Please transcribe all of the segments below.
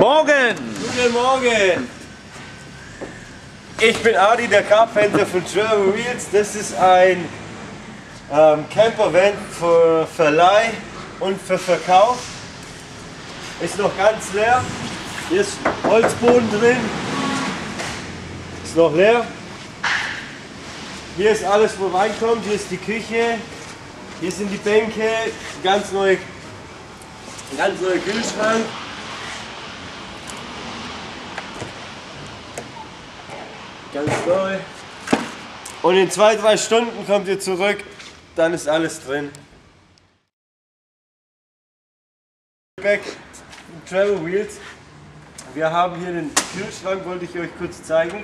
Morgen! Guten Morgen! Ich bin Adi, der Carpenter von Travel Wheels. Das ist ein Campervan für Verleih und für Verkauf. Ist noch ganz leer. Hier ist Holzboden drin. Ist noch leer. Hier ist alles, wo reinkommt. Hier ist die Küche. Hier sind die Bänke. Ganz neuer Kühlschrank. Ganz neu. Und in 2-3 Stunden kommt ihr zurück, dann ist alles drin. Back Travel Wheels. Wir haben hier den Kühlschrank, wollte ich euch kurz zeigen.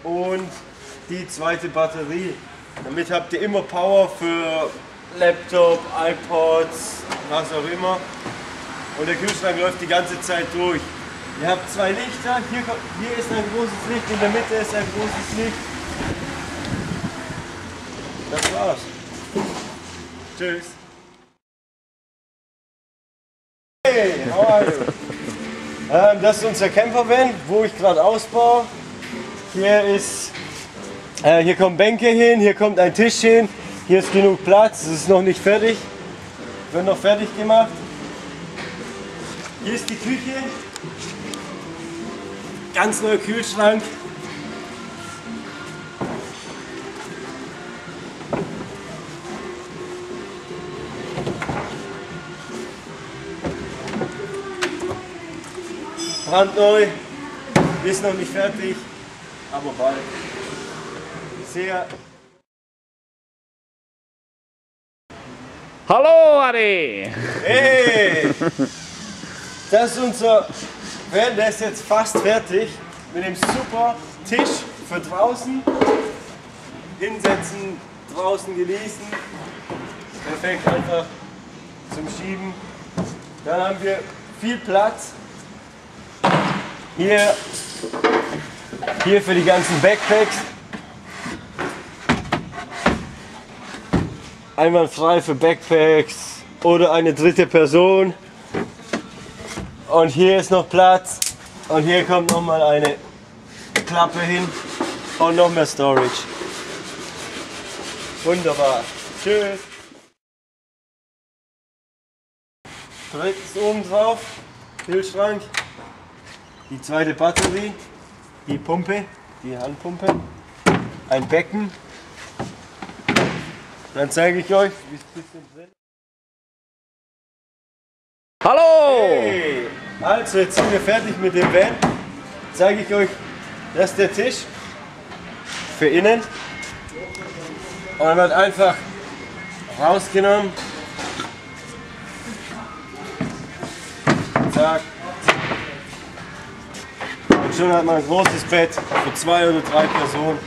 Und die zweite Batterie. Damit habt ihr immer Power für Laptop, iPods, was auch immer. Und der Kühlschrank läuft die ganze Zeit durch. Ihr habt 2 Lichter, hier ist ein großes Licht, in der Mitte ist ein großes Licht. Das war's. Tschüss. Hey, how are you? Das ist unser Campervan, wo ich gerade ausbaue. Hier kommen Bänke hin, hier kommt ein Tisch hin, hier ist genug Platz, es ist noch nicht fertig, wird noch fertig gemacht. Hier ist die Küche. Ganz neuer Kühlschrank. Brandneu. Ist noch nicht fertig, aber bald. Sehr. Hallo Adi! Hey! Das ist unser Van, der ist jetzt fast fertig. Mit dem super Tisch für draußen. Hinsetzen, draußen genießen. Perfekt einfach zum Schieben. Dann haben wir viel Platz. Hier für die ganzen Backpacks. Einwandfrei für Backpacks oder eine dritte Person. Und hier ist noch Platz. Und hier kommt noch mal eine Klappe hin und noch mehr Storage. Wunderbar. Tschüss. Direkt oben drauf, Kühlschrank, die zweite Batterie, die Pumpe, die Handpumpe, ein Becken. Dann zeige ich euch, wie es ein bisschen drin ist. Hallo! Hey. Also, jetzt sind wir fertig mit dem Van. Zeige ich euch, das ist der Tisch für innen. Und dann wird einfach rausgenommen. Zack. Und schon hat man ein großes Bett für 2 oder 3 Personen.